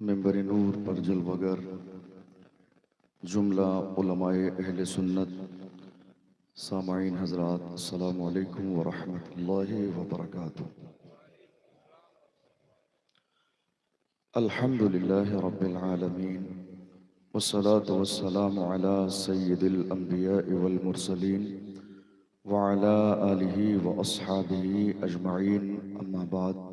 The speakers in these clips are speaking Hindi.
मेंबर नूर पर जलवगर जुमला उलमाए अहले सुन्नत सामाईन हज़रात अस्सलामु अलैकुम व रहमतुल्लाहि व बरकातुहू। अल्हम्दुलिल्लाहि रब्बिल आलमीन वस्सलातु वस्सलामु अला सय्यिदिल अंबिया'i वल मुरसलीन व अला आलिहि व अस्हाबिहि अजमईन अम्मा बाद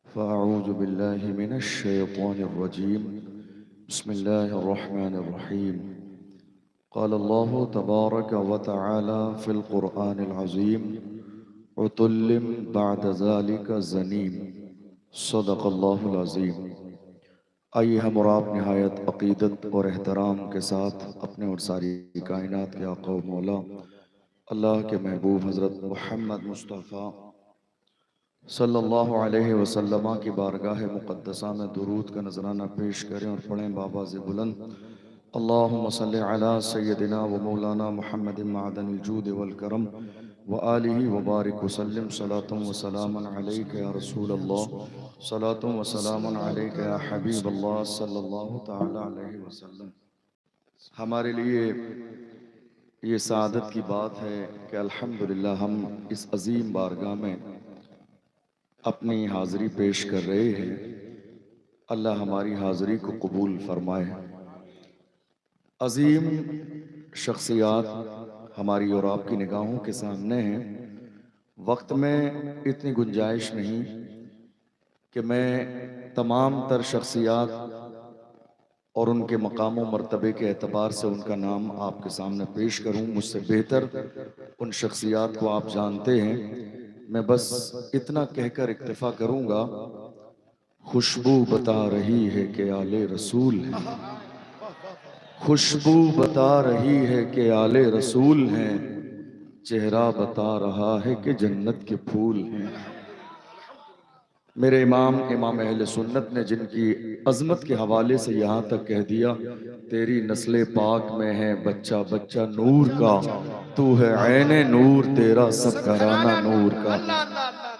फ़अऊज़ु बिल्लाहि मिनश शैतानिर रजीम बिस्मिल्लाहिर रहमानिर रहीम क़ाल अल्लाहु तबारक व तआला फ़िल क़ुरआनिल अज़ीम उतुल्लिम बअद ज़ालिका ज़नीम सदक़ल्लाहुल अज़ीम। आइए हम और आप निहायत अक़ीदत और एहतराम के साथ अपने और सारी कायनात के आका व मौला अल्लाह के महबूब हज़रत मुहम्मद मुस्तफ़ा सल्लल्लाहु अलैहि वसल्लम की बारगाह मुक़द्दसा में दुरूद का नजराना पेश करें और पढ़ें बाबाज़ बुलंद अल्लाहुम्मा सल्लि अला सय्यदिना व मौलाना मुहम्मदिन मअदनिल जूद वल करम व आलिहि व बारिक वसल्लिम सलातुम व सलामन अलैका या रसूल अल्लाह सलातुम व सलामन अलैका या हबीब अल्लाह सल्लल्लाहु तआला अलैहि वसल्लम। हमारे लिए ये सआदत की बात है कि अल्हम्दुलिल्लाह हम इस अजीम बारगाह में अपनी हाज़िरी पेश कर रहे हैं। अल्लाह हमारी हाज़िरी को कबूल फरमाए। अजीम शख्सियात हमारी और आपकी निगाहों के सामने हैं। वक्त में इतनी गुंजाइश नहीं कि मैं तमाम तर शख्सियात और उनके मकाम व मर्तबे के एतबार से उनका नाम आपके सामने पेश करूं। मुझसे बेहतर उन शख्सियात को आप जानते हैं। मैं बस इतना कहकर इक्तफा करूंगा, खुशबू बता रही है कि आले रसूल हैं, खुशबू बता रही है कि आले रसूल हैं, चेहरा बता रहा है कि जन्नत के फूल हैं। मेरे इमाम अहले सुन्नत ने जिनकी अजमत के हवाले से यहाँ तक कह दिया, तेरी नस्ले पाक में है बच्चा बच्चा नूर का, तू है ऐने नूर तेरा सब घराना नूर का।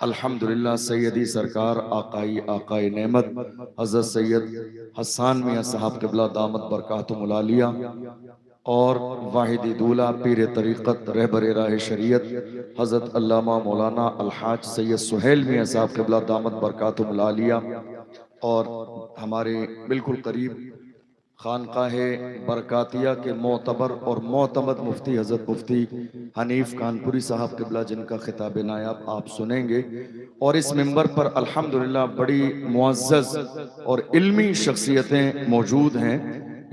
अल्हम्दुलिल्लाह सैयदी सरकार आकाई नेमत हज़रत सैयद हसन मियाँ साहब क़िबला दामत बरकातुहुल आलिया और वाहिदी दूल्हा पीर तरीक़त रहबर राह शरीयत हज़रत अल्लामा मौलाना अलहाज सैयद सुहेल मियाँ साहब क़िबला दामत बरकातुहुल आलिया और हमारे बिल्कुल करीब खानकाह बरकातिया के मोतबर और मोतमद मुफ्ती हज़रत मुफ्ती हनीफ कानपुरी साहब क़िबला, जिनका खिताब नायाब आप सुनेंगे। और इस मिंबर पर अल्हम्दुलिल्लाह बड़ी मुअज़्ज़ज़ और इल्मी शख्सियतें मौजूद हैं।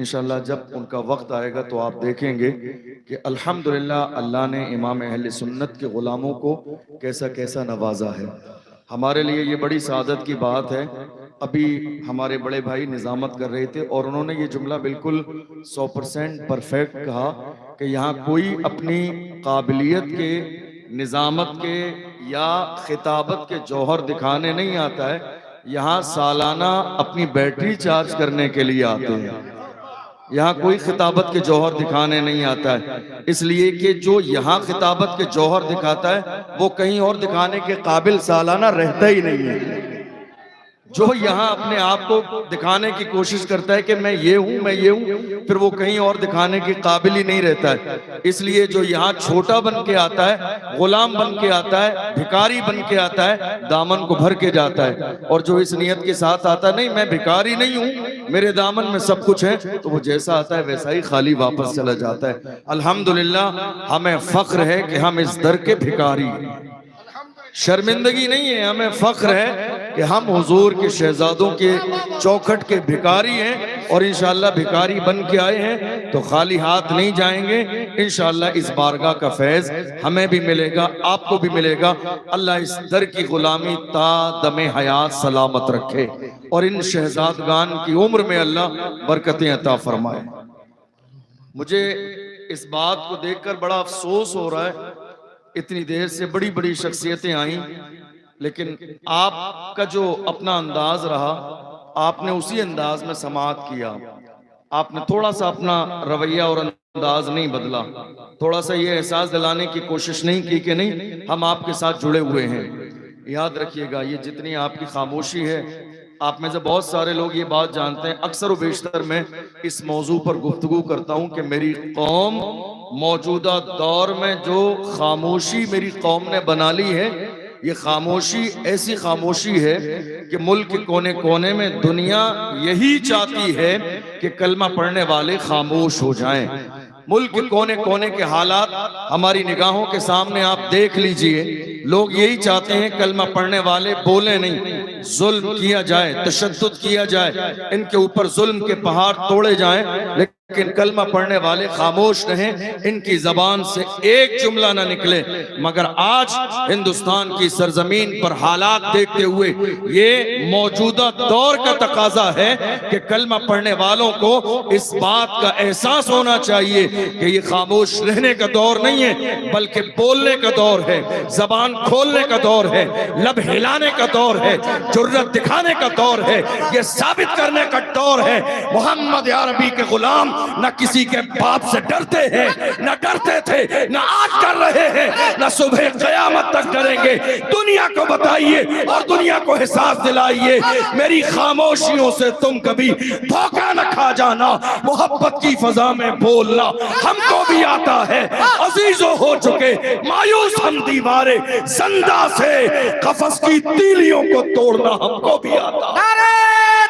इंशाअल्लाह जब उनका वक्त आएगा तो आप देखेंगे कि अल्हम्दुलिल्लाह अल्लाह ने इमाम अहले सुन्नत के ग़ुलामों को कैसा कैसा नवाजा है। हमारे लिए ये बड़ी सादत की बात है। अभी हमारे बड़े भाई निज़ामत कर रहे थे और उन्होंने ये जुमला बिल्कुल 100% परफेक्ट कहा कि यहाँ कोई अपनी काबिलियत के, निज़ामत के या खिताबत के जौहर दिखाने नहीं आता है, यहाँ सालाना अपनी बैटरी चार्ज करने के लिए आते हैं। यहाँ कोई खिताबत के जौहर दिखाने नहीं आता है, इसलिए कि जो यहाँ खिताबत के जौहर दिखाता है वो कहीं और दिखाने के काबिल सालाना रहता ही नहीं है। जो यहाँ अपने आप को दिखाने की कोशिश करता है कि मैं ये हूँ मैं ये हूँ, फिर वो कहीं और दिखाने के काबिल ही नहीं रहता है। इसलिए जो यहाँ छोटा बन के आता है, गुलाम बन के आता है, भिखारी बन के आता है, दामन को भर के जाता है। और जो इस नियत के साथ आता है, नहीं मैं भिखारी नहीं हूँ, मेरे दामन में सब कुछ है, तो वो जैसा आता है वैसा ही खाली वापस चला जाता है। अल्हम्दुलिल्लाह हमें फख्र है कि हम इस दर के भिखारी, शर्मिंदगी नहीं है, हमें फख्र है कि हम हुजूर के शहजादों के चौखट के भिखारी हैं और इंशाअल्लाह भिखारी बन के आए हैं तो खाली हाथ नहीं जाएंगे। इंशाअल्लाह इस बारगाह का फैज हमें भी मिलेगा, आपको भी मिलेगा। अल्लाह इस दर की गुलामी ता दमे हयात सलामत रखे और इन शहजादगान की उम्र में अल्लाह बरकतें अता फरमाए। मुझे इस बात को देखकर बड़ा अफसोस हो रहा है, इतनी देर से बड़ी बड़ी शख्सियतें आई, लेकिन आपका जो अपना अंदाज रहा, आपने उसी अंदाज में समाअत किया। आपने थोड़ा सा अपना रवैया और अंदाज नहीं बदला, थोड़ा सा ये एहसास दिलाने की कोशिश नहीं की कि नहीं हम आपके साथ जुड़े हुए हैं। याद रखिएगा, ये जितनी आपकी खामोशी है आप में से बहुत सारे लोग ये बात जानते हैं, अक्सर व बेशतर मैं इस मौजू पर गुफ्तगू करता हूं कि मेरी कौम मौजूदा दौर में जो खामोशी मेरी कौम ने बना ली है, ये खामोशी ऐसी खामोशी है कि मुल्क के कोने कोने में दुनिया यही चाहती है कि कलमा पढ़ने वाले खामोश हो जाएं। मुल्क के कोने कोने के हालात हमारी निगाहों के सामने आप देख लीजिए। लोग यही चाहते हैं कलमा पढ़ने वाले बोले नहीं, जुल्म किया जाए, तशद्दुद किया जाए, इनके ऊपर जुल्म के पहाड़ तोड़े जाएं, लेकिन कलमा पढ़ने वाले खामोश रहें, इनकी जबान से एक जुमला ना निकले। मगर आज हिंदुस्तान की सरजमीन पर हालात देखते हुए ये मौजूदा दौर का तकाजा है कि कलमा पढ़ने वालों को इस बात का एहसास होना चाहिए कि ये खामोश रहने का दौर नहीं है, बल्कि बोलने का दौर है, जबान खोलने का दौर है, लब हिलाने का दौर है, जुर्रत दिखाने का दौर है, ये साबित करने का दौर है मोहम्मद अरबी के गुलाम न किसी के बाप से डरते हैं, न डरते थे, न आज डर रहे हैं, न सुबह क़यामत तक डरेंगे। दुनिया को बताइए और दुनिया को एहसास दिलाइए, मेरी खामोशियों से तुम कभी धोखा न खा जाना। मोहब्बत की फजा में बोलना हमको भी आता है, अजीजों हो चुके मायूस हम दीवारे जिंदा से कफस की तीलियों को तोड़ना हमको भी आता। नारे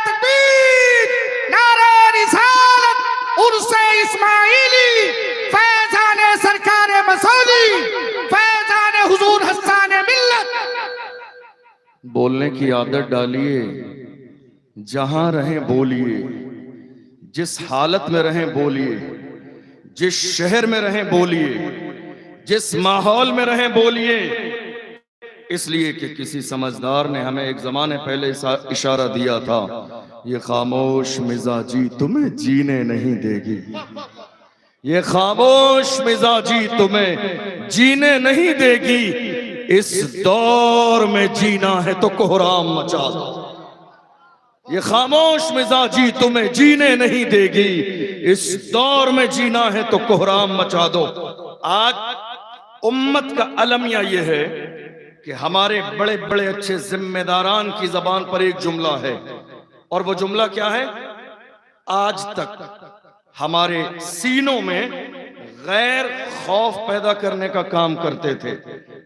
तकबीर, नारे रिसालत, उर्से इस्माइली, फैजाने सरकारे मसौली, फैजाने हुजूर हस्साने मिल्लत। बोलने की आदत डालिए, जहां रहें बोलिए, जिस हालत में रहें बोलिए, जिस शहर में रहें बोलिए, जिस माहौल में रहें बोलिए। इसलिए कि किसी समझदार ने हमें एक जमाने पहले इशारा दिया था, ये खामोश मिजाजी तुम्हें जीने नहीं देगी, ये खामोश मिजाजी तुम्हें जीने नहीं देगी। इस दौर में जीना है तो कोहराम मचा दो, ये खामोश मिजाजी तुम्हें जीने नहीं देगी। इस दौर में जीना है तो कोहराम मचा दो। आज उम्मत का अलमिया ये है कि हमारे बड़े बड़े अच्छे जिम्मेदारान की जबान पर एक जुमला है, और वो जुमला क्या है? आज तक हमारे सीनों में गैर खौफ पैदा करने का काम करते थे,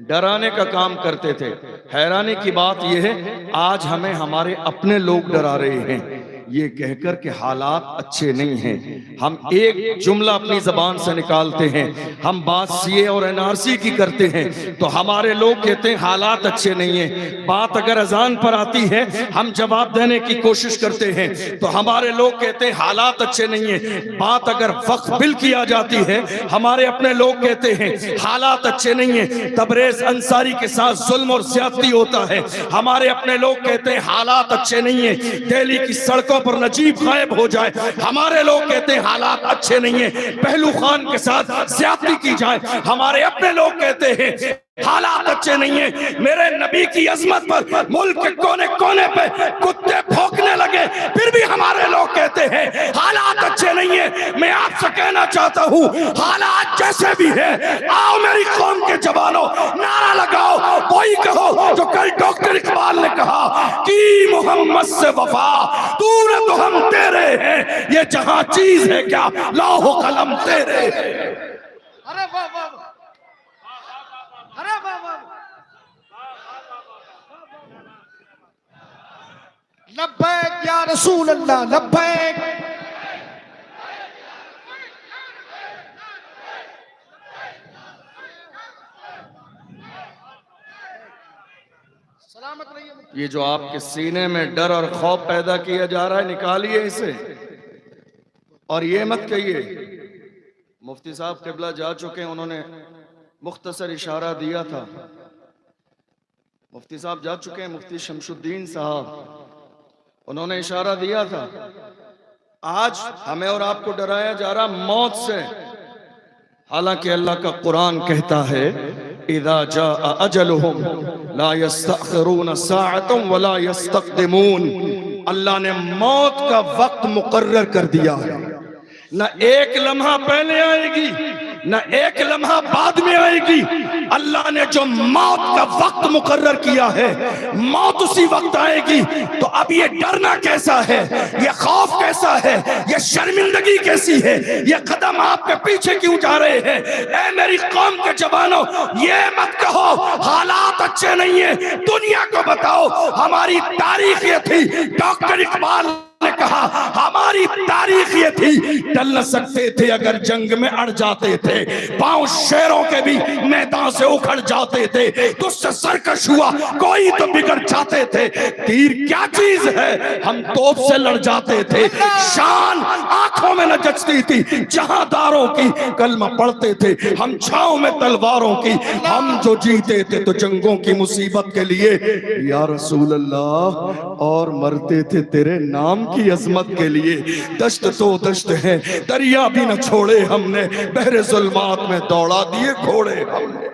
डराने का काम करते थे। हैरानी की बात यह है आज हमें हमारे अपने लोग डरा रहे हैं, ये कहकर के हालात अच्छे नहीं हैं। हम एक जुमला अपनी जबान से निकालते हैं, हम बात सीए और एनआरसी की करते हैं तो हमारे लोग कहते हैं हालात अच्छे नहीं हैं। बात अगर अजान पर आती है, हम जवाब देने की कोशिश करते हैं तो हमारे लोग कहते हैं हालात अच्छे नहीं हैं। बात अगर वक्फ बिल की आ जाती है, हमारे अपने लोग कहते हैं हालात अच्छे नहीं हैं। तबरेज अंसारी के साथ जुल्म और ज्यादती होता है, हमारे अपने लोग कहते हैं हालात अच्छे नहीं हैं। दिल्ली की सड़कों पर नजीब गायब हो जाए, हमारे लोग कहते हैं हालात अच्छे नहीं है। पहलू खान के साथ ज्यादती की जाए, हमारे अपने लोग कहते हैं हालात अच्छे नहीं है। मेरे नबी की अजमत पर मुल्क के कोने कोने पे कुत्ते भौंकने लगे, फिर भी हमारे लोग कहते हैं हालात अच्छे नहीं है। मैं आपसे कहना चाहता हूँ हालात जैसे भी है, आओ मेरी कौम के जवानों नारा लगाओ, वही कहो जो कल डॉक्टर इकबाल ने कहा कि मोहम्मद से वफा तूने तो हम तेरे हैं, ये जहां चीज है क्या लौह कलम तेरे। अरे वाह वाह, अरे वाह वाह, लब्बैक या रसूल अल्लाह, लब्बैक। सलामत रहिए। ये जो आपके सीने में डर और खौफ पैदा किया जा रहा है, निकालिए इसे। और ये मत कहिए, मुफ्ती साहब क़िबला जा चुके हैं, उन्होंने मुख्तसर इशारा दिया था। मुफ्ती साहब जा चुके हैं, मुफ्ती शमशुद्दीन साहब, उन्होंने इशारा दिया था। आज हमें और आपको डराया जा रहा मौत से, हालांकि अल्लाह का कुरान कहता है इज़ा जाअ अजलुहुम ला यस्तअखिरून साअतन वला यस्तक़दिमून। अल्लाह ने मौत का वक्त मुकर्रर कर दिया है, न एक लम्हा पहले आएगी न एक लम्हा बाद में आएगी। अल्लाह ने जो मौत का वक्त मुकर्रर किया है, मौत उसी वक्त आएगी। तो अब ये डरना कैसा है, ये खौफ कैसा है, ये शर्मिंदगी कैसी है, ये कदम आपके पीछे क्यों जा रहे हैं? ऐ मेरी कौम के जवानों, ये मत कहो हालात अच्छे नहीं है, दुनिया को बताओ हमारी तारीख ये थी। डॉक्टर इकबाल ने कहा हमारी तारीख ये थी, टल न सकते थे अगर जंग में अड़ जाते थे, पांव शेरों के भी मैदान से उखड़ जाते थे, तुझसे सरकश हुआ कोई तो बिगड़ जाते थे, तीर क्या चीज है हम तोप से लड़ जाते थे, शान आंखों में न जचती थी जहांदारों की, कलमा पढ़ते थे हम छांव में तलवारों की, हम जो जीते थे तो जंगों की मुसीबत के लिए या रसूल अल्लाह, और मरते थे तेरे नाम की अजमत के लिए। दश्त तो दश्त है, दरिया भी न छोड़े हमने, बहरे जुल्मात में दौड़ा दिए घोड़े हमने।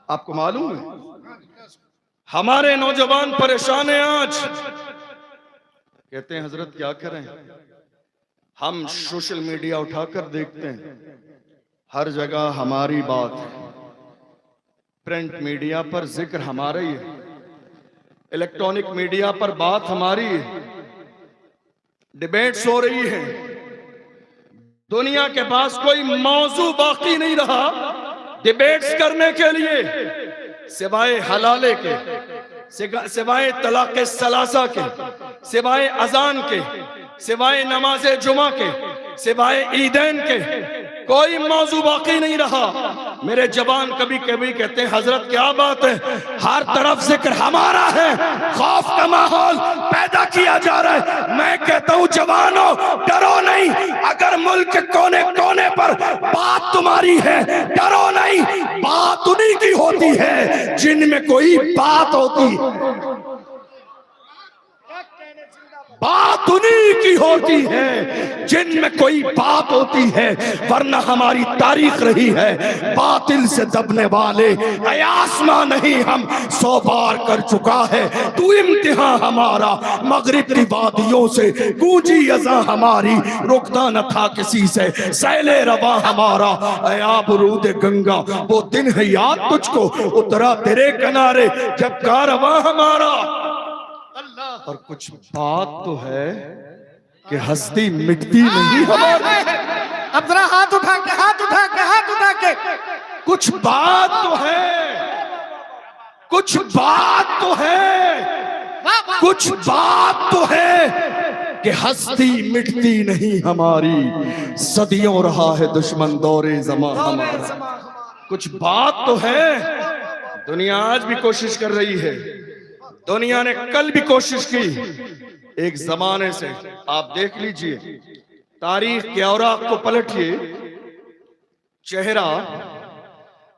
आपको मालूम है हमारे नौजवान परेशान हैं आज, कहते हैं हजरत क्या करें, हम सोशल मीडिया उठाकर देखते हैं हर जगह हमारी बात है, प्रिंट मीडिया पर जिक्र हमारा ही है, इलेक्ट्रॉनिक मीडिया पर बात हमारी है, डिबेट्स हो रही है, दुनिया के पास कोई मौजू बाकी नहीं रहा डिबेट्स करने के लिए सिवाय हलाले के, सिवाय तलाक़े सलासा के, सिवाय अजान के, सिवाय नमाज़े जुमा के, सिवाय ईदैन के, कोई मौजू बाकी नहीं रहा। मेरे जवान कभी कभी कहते हैं हजरत क्या बात है, हर तरफ जिक्र हमारा है, खौफ का माहौल पैदा किया जा रहा है। मैं कहता हूं जवानों डरो नहीं, अगर मुल्क के कोने कोने पर बात तुम्हारी है डरो नहीं, बात उन्हीं की होती है जिनमें कोई बात होती है, बात उन्हीं की होती है जिनमें कोई बात होती है, वरना हमारी तारीख रही है बातिल से दबने वाले, आसमां नहीं हम 100 बार कर चुका है तू इम्तिहान हमारा, मगरिब की वादियों से गूंजी अज़ां हमारी, रुकता न था किसी से सैले रवा हमारा, बुरूद गंगा वो दिन है याद तुझको, उतरा तेरे किनारे जब कारवां हमारा। और कुछ बात तो है कि हस्ती मिटती नहीं हमारी। अब जरा हाथ उठा के, हाथ उठा के, हाथ उठा के, कुछ बात तो है, कुछ बात तो है, कुछ बात तो है कि हस्ती मिटती नहीं हमारी, सदियों रहा है दुश्मन दौरे ज़मां हमारा। कुछ बात तो है, दुनिया आज भी कोशिश कर रही है, दुनिया ने कल भी कोशिश की, एक जमाने से आप देख लीजिए तारीख के औराक को पलटिए, चेहरा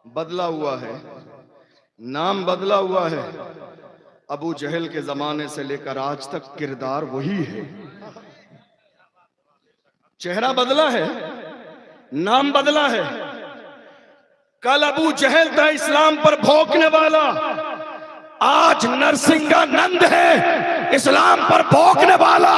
बदला हुआ है, नाम बदला हुआ है, अबू जहल के जमाने से लेकर आज तक किरदार वही है, चेहरा बदला है, नाम बदला है। कल अबू जहल था इस्लाम पर भौंकने वाला, आज नरसिंहानंद है इस्लाम पर भौंकने वाला।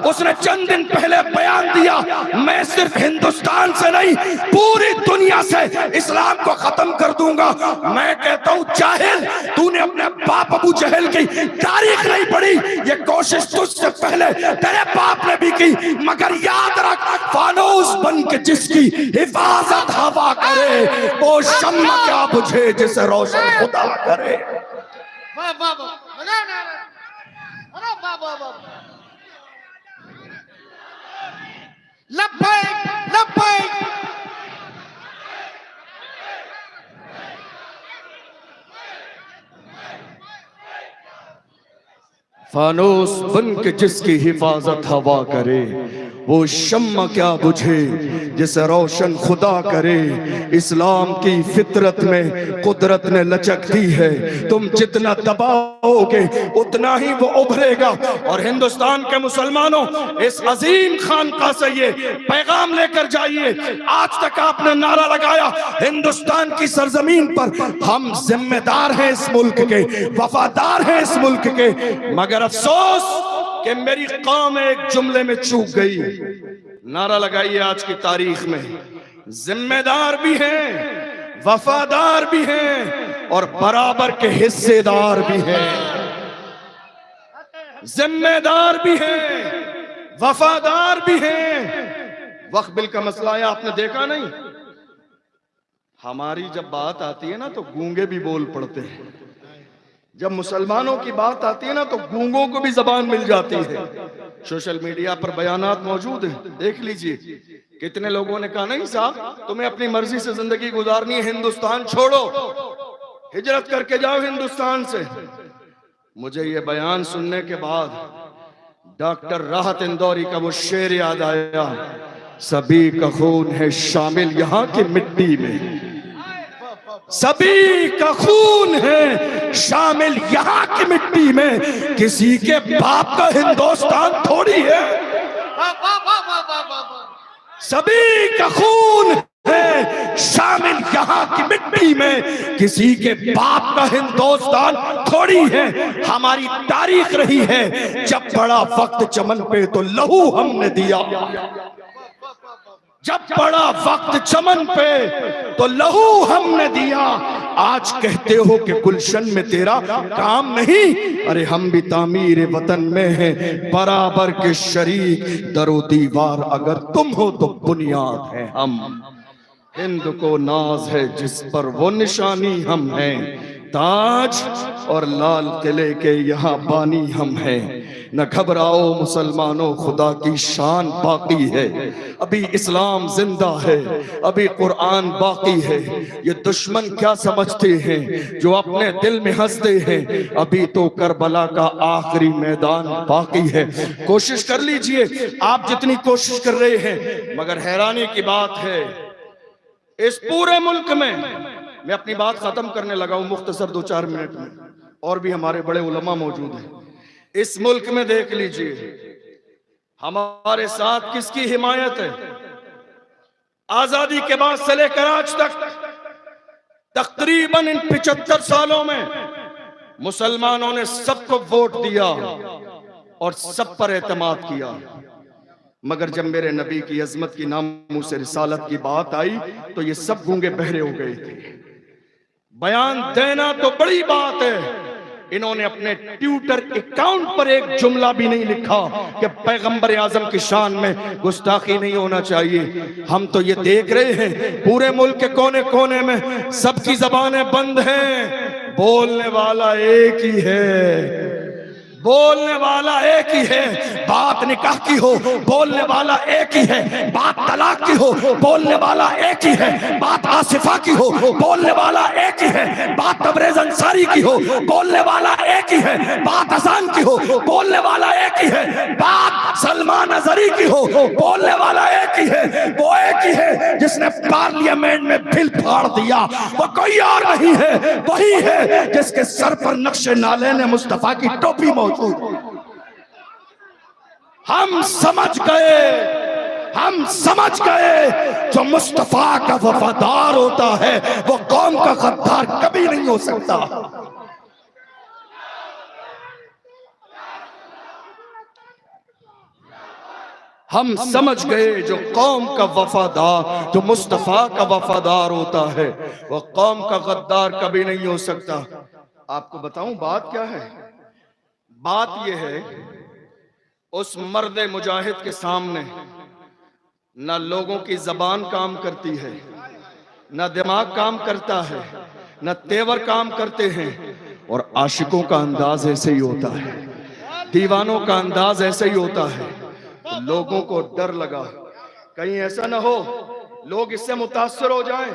उसने चंद दिन पहले बयान दिया मैं सिर्फ हिंदुस्तान से नहीं पूरी दुनिया से इस्लाम को खत्म कर दूंगा। मैं कहता हूं जाहिल, तूने अपने बाप अबू जहल की तारीख नहीं पढ़ी, ये कोशिश तुझसे पहले तेरे बाप ने भी की, मगर याद रख फानूस बन के जिसकी हिफाजत हवा करे वो शम्मा क्या बुझे जिसे रोशन खुदा करे। वाह वाह वाह, मजा ना रहा, अरे वाह वाह वाह, लब्बैक लब्बैक, फानूस बन के जिसकी हिफाजत हवा करे वो शम्मा क्या बुझे जिसे रोशन खुदा करे। इस्लाम की फितरत में कुदरत ने लचक दी है, तुम जितना दबाओगे उतना ही वो उभरेगा। और हिंदुस्तान के मुसलमानों इस अजीम खानका से ये पैगाम लेकर जाइए, आज तक आपने नारा लगाया हिंदुस्तान की सरजमीन पर हम जिम्मेदार हैं इस मुल्क के, वफादार हैं इस मुल्क के, मगर अफसोस कि मेरी कौम एक जुमले में चूक गई। नारा लगाइए आज की तारीख में, जिम्मेदार भी हैं, वफादार भी हैं और बराबर के हिस्सेदार भी हैं, जिम्मेदार भी हैं, वफादार भी हैं। वक्त बिल का मसला है, आपने देखा नहीं, हमारी जब बात आती है ना तो गूंगे भी बोल पड़ते हैं, जब मुसलमानों की बात आती है ना तो गूंगों को भी जबान मिल जाती है। सोशल मीडिया पर बयानात मौजूद हैं, देख लीजिए। कितने लोगों ने कहा नहीं साहब तुम्हें अपनी मर्जी से जिंदगी गुजारनी है, हिंदुस्तान छोड़ो, हिजरत करके जाओ हिंदुस्तान से। मुझे ये बयान सुनने के बाद डॉक्टर राहत इंदौरी का वो शेर याद आया, सभी का खून है शामिल यहाँ की मिट्टी में, सभी का खून है शामिल यहाँ की मिट्टी में, किसी के बाप का हिंदुस्तान थोड़ी है। सभी का खून है शामिल यहाँ की मिट्टी में, किसी के बाप का हिंदुस्तान थोड़ी है। हमारी तारीख रही है, जब बड़ा वक्त चमन पे तो लहू हमने दिया, जब बड़ा वक्त चमन पे तो लहू हमने दिया। आज कहते हो कि गुलशन में तेरा काम नहीं, अरे हम भी तामीर वतन में हैं, बराबर के शरीक, दरो दीवार अगर तुम हो तो बुनियाद है हम। हिंद को नाज है जिस पर वो निशानी हम हैं, ताज और लाल किले के यहाँ बानी हम हैं। न घबराओ मुसलमानों, खुदा की शान बाकी है, अभी इस्लाम जिंदा है, अभी कुरान बाकी है। ये दुश्मन क्या समझते हैं जो अपने दिल में हंसते हैं, अभी तो करबला का आखिरी मैदान बाकी है। कोशिश कर लीजिए आप जितनी कोशिश कर रहे हैं, मगर हैरानी की बात है इस पूरे मुल्क में, मैं अपनी बात खत्म करने लगा हूं मुख्तसर 2-4 मिनट में, और भी हमारे बड़े उलमा मौजूद हैं। इस मुल्क में देख लीजिए हमारे साथ किसकी हिमायत है। आजादी के बाद से लेकर आज तक तकरीबन इन 75 सालों में मुसलमानों ने सबको वोट दिया और सब पर एतमाद किया, मगर जब मेरे नबी की अजमत की नामों से रिसालत की बात आई तो ये सब गूंगे बहरे हो गए थे। बयान देना तो बड़ी बात है, इन्होंने अपने ट्विटर अकाउंट पर एक जुमला भी नहीं लिखा कि पैगंबर आजम की शान में गुस्ताखी नहीं होना चाहिए। हम तो ये देख रहे हैं पूरे मुल्क के कोने कोने में सबकी जबानें बंद हैं, बोलने वाला एक ही है, बोलने वाला एक ही है। बात निकाह की हो बोलने वाला एक ही है, बात तलाक की हो बोलने वाला एक ही है, बात आसिफा की हो बोलने वाला एक ही है, बात तबरेज अंसारी की हो बोलने वाला एक ही है, बात अजान की हो बोलने वाला एक ही है, बात सलमान अजहरी की हो बोलने वाला एक ही है। वो एक ही है जिसने पार्लियामेंट में बिल फाड़ दिया, वो कोई और नहीं है, वही है जिसके सर पर नक्शे नाले ने मुस्तफा की टोपी मौजूद। हम समझ गए जो मुस्तफा का वफादार होता है वो कौम का गद्दार कभी नहीं हो सकता। हम समझ गए जो कौम का वफादार, जो मुस्तफा का वफादार होता है वो कौम का गद्दार कभी नहीं हो सकता। आपको बताऊं बात क्या है? बात यह है उस मर्द मुजाहिद के सामने न लोगों की जबान काम करती है, न दिमाग काम करता है, न तेवर काम करते हैं, और आशिकों का अंदाज ऐसे ही होता है, दीवानों का अंदाज ऐसे ही होता है। तो लोगों को डर लगा कहीं ऐसा ना हो लोग इससे मुतासर हो जाएं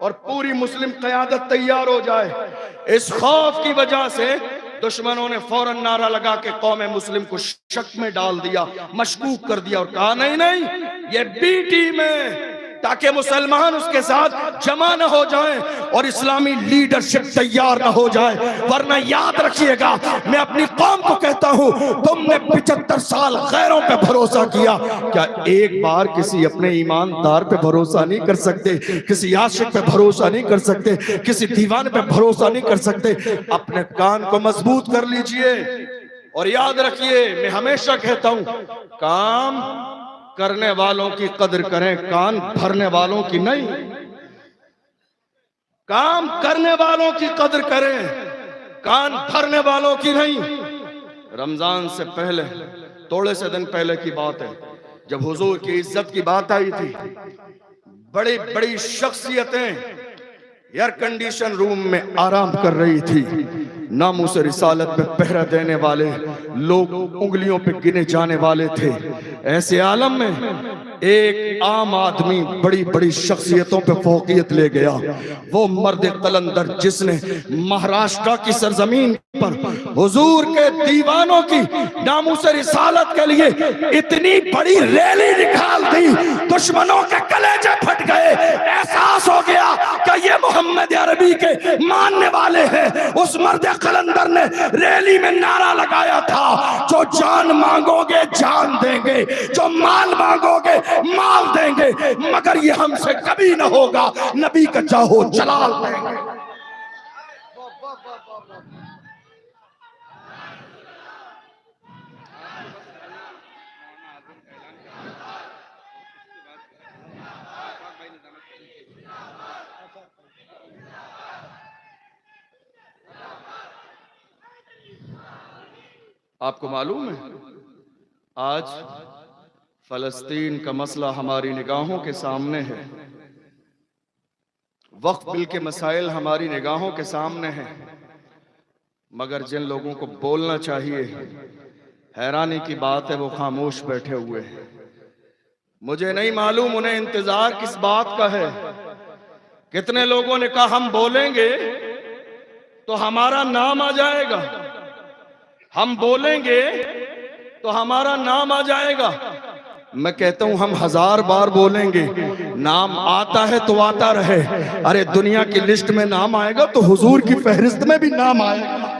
और पूरी मुस्लिम क़यादत तैयार हो जाए। इस खौफ की वजह से दुश्मनों ने फौरन नारा लगा के कौम मुस्लिम को शक में डाल दिया, मशकूक कर दिया और कहा नहीं नहीं ये बी टीम है, ताकि मुसलमान उसके साथ जमा न हो जाएं और इस्लामी लीडरशिप तैयार न हो जाए। वरना याद रखिएगा, मैं अपनी कौम को कहता हूं, तुमने 75 साल गैरों पे भरोसा किया, क्या एक बार किसी अपने ईमानदार पे भरोसा नहीं कर सकते? किसी आशिक पे भरोसा नहीं कर सकते? किसी दीवाने पे भरोसा नहीं कर सकते? अपने कान को मजबूत कर लीजिए और याद रखिए, मैं हमेशा कहता हूं, काम करने वालों की कदर करें, कान भरने वालों की नहीं। काम करने वालों की कदर करें, कान भरने वालों की नहीं। रमजान से पहले, थोड़े से दिन पहले की बात है, जब हुजूर की इज्जत की बात आई थी, बड़ी बड़ी शख्सियतें एयर कंडीशन रूम में आराम कर रही थी। नामूस रिसालत पे पहरा देने वाले लोग उंगलियों पे गिने जाने वाले थे। ऐसे आलम में एक आम आदमी बड़ी बड़ी शख्सियतों पे फौकियत ले गया। वो मर्द कलंदर जिसने महाराष्ट्र की सरजमीन पर हुजूर के दीवानों की नामूस रिसालत के लिए इतनी बड़ी रैली निकाल दी, दुश्मनों के कलेजे फट गए। एहसास हो गया कि ये मोहम्मद अरबी के मानने वाले हैं। उस मर्द कलंदर ने रैली में नारा लगाया था, जो जान मांगोगे जान देंगे, जो माल मांगोगे माल देंगे, मगर ये हमसे कभी ना होगा, नबी का चाहो जलाल देंगे। आपको मालूम है, आज फलस्तीन का मसला हमारी निगाहों के सामने है, वक्फ बिल के मसाइल हमारी निगाहों के सामने हैं, मगर जिन लोगों को बोलना चाहिए, हैरानी की बात है वो खामोश बैठे हुए हैं। मुझे नहीं मालूम उन्हें इंतजार किस बात का है। कितने लोगों ने कहा हम बोलेंगे तो हमारा नाम आ जाएगा, हम बोलेंगे तो हमारा नाम आ जाएगा। मैं कहता हूं हम 1000 बार बोलेंगे, नाम आता है तो आता रहे। अरे दुनिया की लिस्ट में नाम आएगा तो हुजूर की फहरिस्त में भी नाम आएगा,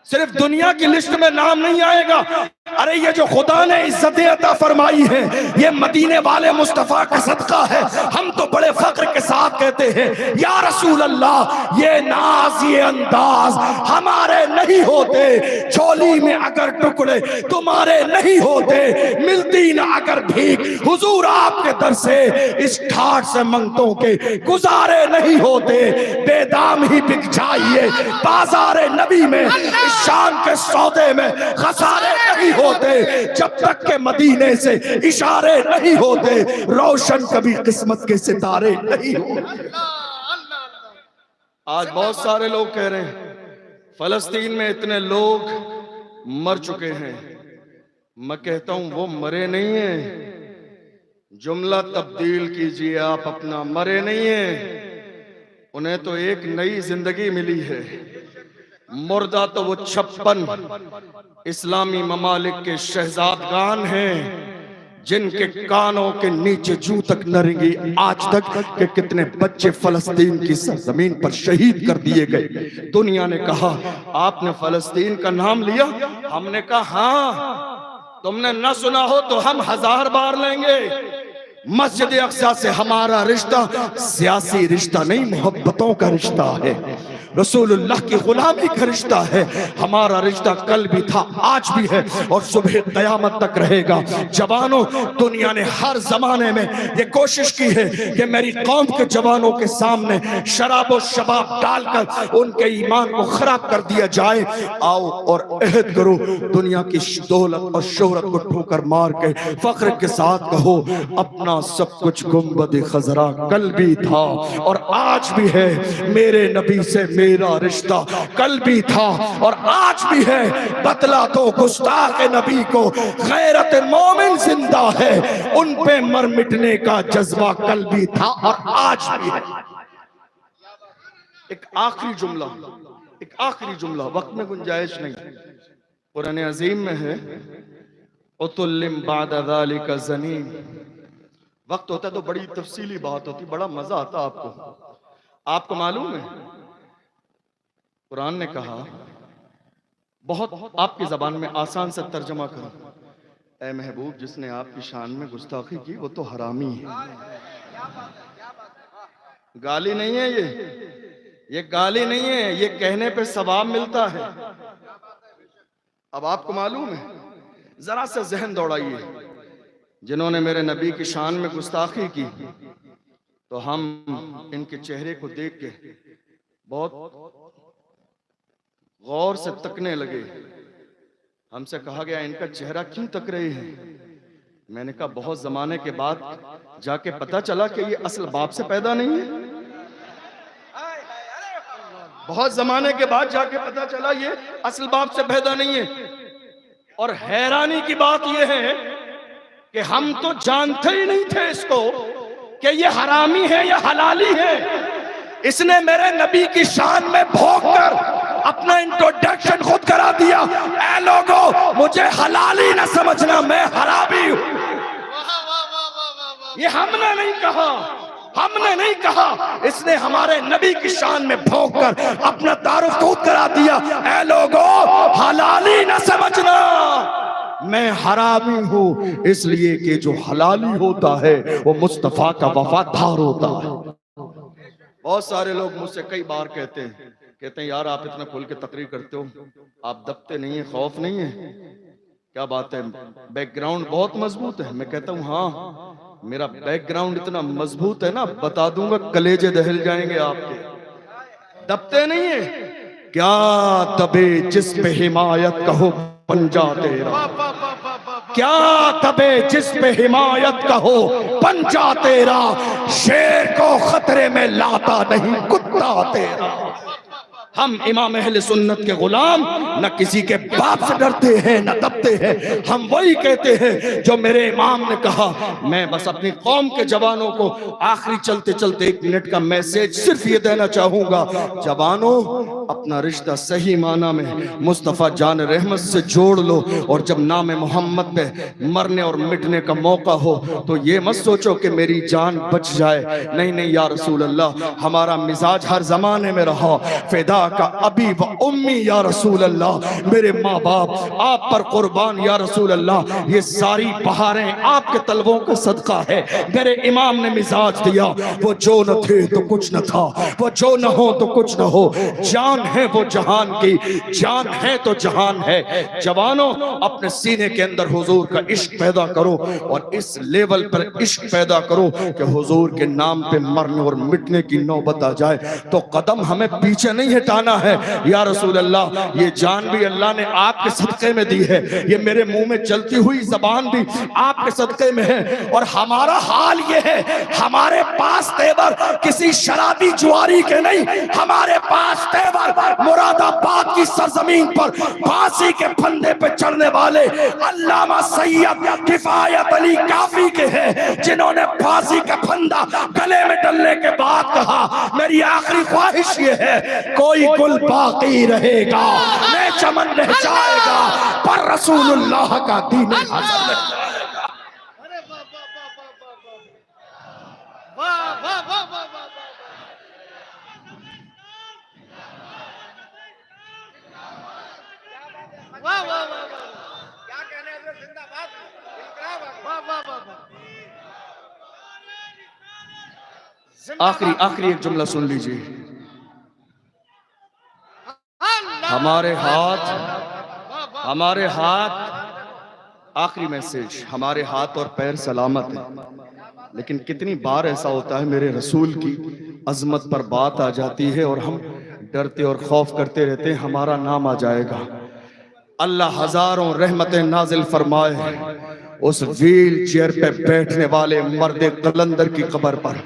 सिर्फ दुनिया की लिस्ट में नाम नहीं आएगा। अरे ये जो खुदा ने इज्जतें अता फरमाई है, ये मदीने वाले मुस्तफा का सदका है। हम तो बड़े फख्र के साथ कहते हैं, या रसूल अल्लाह, ये नाज ये अंदाज हमारे नहीं होते, झोली में अगर टुकड़े तुम्हारे नहीं होते, मिलती ना अगर भीख हुजूर आपके दर से, इस ठाठ से मंगतों के गुजारे नहीं होते, बेदाम ही बिक जाइए बाजारे नबी में, शान के सौदे में खसारे नहीं होते, जब तक के मदीने से इशारे नहीं होते, रोशन कभी किस्मत के सितारे नहीं होते। आज बहुत सारे लोग कह रहे हैं फलस्तीन में इतने लोग मर चुके हैं। मैं कहता हूं वो मरे नहीं हैं, जुमला तब्दील कीजिए आप अपना, मरे नहीं हैं, उन्हें तो एक नई जिंदगी मिली है। मुर्दा तो वो 56 इस्लामी ममालिक के शहजादगान हैं, जिनके कानों के नीचे जू तक न रेंगी आज तक कि कितने बच्चे फलस्तीन की सरजमीन पर शहीद कर दिए गए। दुनिया ने कहा आपने फलस्तीन का नाम लिया, हमने कहा हाँ, तुमने न सुना हो तो हम 1000 बार लेंगे। मस्जिद अक्सा से हमारा रिश्ता सियासी रिश्ता नहीं, मोहब्बतों का रिश्ता है, रसूलुल्लाह की गुलामी का रिश्ता है। हमारा रिश्ता कल भी था, आज भी है और सुबह कयामत तक रहेगा। जवानों, दुनिया ने हर जमाने में ये कोशिश की है कि मेरी कौम के जवानों के सामने शराब और शबाब डालकर उनके ईमान को खराब कर दिया जाए। आओ और अहद करो, दुनिया की दौलत और शोहरत को ठोकर मार के फख्र के साथ कहो, अपना सब कुछ गुंबद खजरा कल भी था और आज भी है, मेरे नबी से मेरा रिश्ता कल भी था और आज भी है। बतला तो गुस्ताख नबी को गैरत मोमिन जिंदा है, उन पे मर मिटने का जज्बा कल भी था और आज भी है। एक आखिरी जुमला, वक्त में गुंजाइश नहीं, कुरान अजीम में है, उतुल्लिम बाद ज़ालिका ज़नीम। वक्त होता तो बड़ी तफसीली बात होती, बड़ा मजा आता आपको मालूम है, कुरान ने कहा, बहुत आपकी जबान में आसान से तर्जमा करो, ऐ महबूब जिसने आपकी शान में गुस्ताखी की वो तो हरामी है। गाली नहीं है ये गाली नहीं है, ये कहने पे सवाब मिलता है। अब आपको मालूम है, जरा से जहन दौड़ाइए, जिन्होंने मेरे नबी की शान में गुस्ताखी की, तो हम इनके चेहरे को देख के बहुत गौर से तकने लगे। हमसे कहा गया इनका चेहरा क्यों तक रहे हैं? मैंने कहा बहुत जमाने के बाद जाके पता चला कि ये असल बाप से पैदा नहीं है। बहुत जमाने के बाद जाके पता चला ये असल बाप से पैदा नहीं है। और हैरानी की बात यह है कि हम तो जानते ही नहीं थे इसको कि ये हरामी है या हलाली है। इसने मेरे नबी की शान में भोंक कर अपना इंट्रोडक्शन खुद करा दिया। ऐ लोगों, मुझे हलाली ना समझना, मैं हरामी हूं। ये हमने नहीं कहा, हमने नहीं कहा, इसने हमारे नबी की शान में भोंक कर अपना तारुफ खुद करा दिया। ऐ लोगों, हलाली ना समझना, मैं हरामी हूं। इसलिए कि जो हलाली होता है वो मुस्तफा का वफादार होता है। बहुत सारे लोग मुझसे कई बार कहते हैं यार आप इतना खुल के तकरीर करते हो, आप दबते नहीं है, खौफ नहीं है? क्या बात है, बैकग्राउंड बहुत मजबूत है। मैं कहता हूँ हाँ, मेरा बैकग्राउंड इतना मजबूत है ना, बता दूंगा कलेजे दहल जाएंगे आपके। दबते नहीं है क्या? दबे जिस पे हिमायत कहो पंजा तेरा, क्या दबे जिस पे हिमायत कहो पंजा तेरा, शेर को खतरे में लाता नहीं कुत्ता तेरा। हम इमाम अहले सुन्नत के गुलाम न किसी के बाप से डरते हैं न दबते हैं। हम वही कहते हैं जो मेरे इमाम ने कहा। मैं बस अपनी कौम के जवानों को आखिरी चलते चलते 1 मिनट का मैसेज सिर्फ ये देना चाहूंगा, जवानों अपना रिश्ता सही माना में मुस्तफ़ा जान रहमत से जोड़ लो। और जब नाम मोहम्मद पे मरने और मिटने का मौका हो तो ये मत सोचो कि मेरी जान बच जाए। नहीं नहीं या रसूल अल्लाह, हमारा मिजाज हर जमाने में रहा फिदा का अभी व उम्मी या रसूल अल्लाह, मेरे माँ बाप आप पर कुर्बान या रसूल अल्लाह। ये सारी बहारें आपके तलबों का सदका है। मेरे इमाम ने मिजाज दिया, वो जो न थे तो कुछ न था, वो जो न हो तो कुछ न हो। जान है वो जहान की, जान है तो जहान है। जवानों अपने सीने के अंदर हुजूर का इश्क पैदा करो और इस लेवल पर इश्क पैदा करो कि हुजूर के नाम पे मरने और मिटने की नौबत आ जाए तो कदम हमें पीछे नहीं हटाना है। या रसूल अल्लाह, ये जान भी अल्लाह ने आपके सदक़े में दी है, ये मेरे मुंह में चलती हुई जबान भी आपके सदक़े में है। और हमारा हाल ये है, हमारे पास तेवर किसी शराबी जुआरी के नहीं, हमारे पास तेवर मुरादाबाद की सरजमीन पर फांसी के फंदे पे चढ़ने वाले अल्लामा सैयद किफायत अली काफी के हैं, जिन्होंने फांसी का फंदा गले में डलने के बाद कहा मेरी आखिरी ख्वाहिश ये है, कोई गुल बाकी रहेगा, मैं चमन रह जाएगा, पर रसूलुल्लाह का दीन हसन रह जाएगा। अरे वाह वाह वाह वाह वाह, वाह वाह वाह, क्या कहने हैं, जिंदाबाद, वाह वाह वाह वाह। आखिरी एक जुमला सुन लीजिए। हमारे हाथ आखिरी मैसेज, हमारे हाथ और पैर सलामत हैं। लेकिन कितनी बार ऐसा होता है मेरे रसूल की अजमत पर बात आ जाती है और हम डरते और खौफ करते रहते हैं हमारा नाम आ जाएगा। अल्लाह हजारों रहमतें नाजिल फरमाए उस व्हील चेयर पे बैठने वाले मर्द कलंदर की कब्र पर,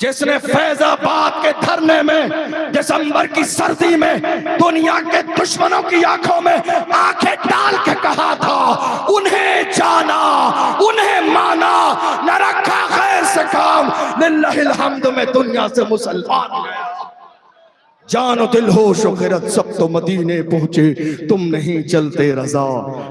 जिसने फैजाबाद के धरने में दिसंबर की सर्दी में दुनिया के दुश्मनों की आंखों में आंखें डाल के कहा था उन्हें जाना, उन्हें माना, न रखा खैर से काम, लिल्लाहिल हम्द में दुनिया से मुसलमान गया। जानो दिल हो शुक्रत सब तो मदीने पहुंचे, तुम नहीं चलते रजा,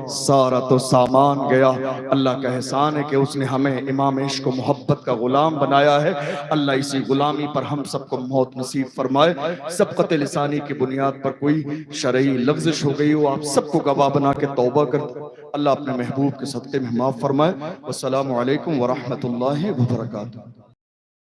सारा तो सामान गया। अल्लाह का एहसान है कि उसने हमें इमाम इश्क को मोहब्बत का गुलाम बनाया है। अल्लाह इसी गुलामी पर हम सबको मौत नसीब फरमाए। सबकत लिसानी की बुनियाद पर कोई शरई लफ्ज़िश हो गई हो, आप सबको गवाह बना के तौबा कर अल्लाह अपने महबूब के सदक़े में माफ़ फरमाए। वस्सलामु अलैकुम व रहमतुल्लाहि व बरकातुहू।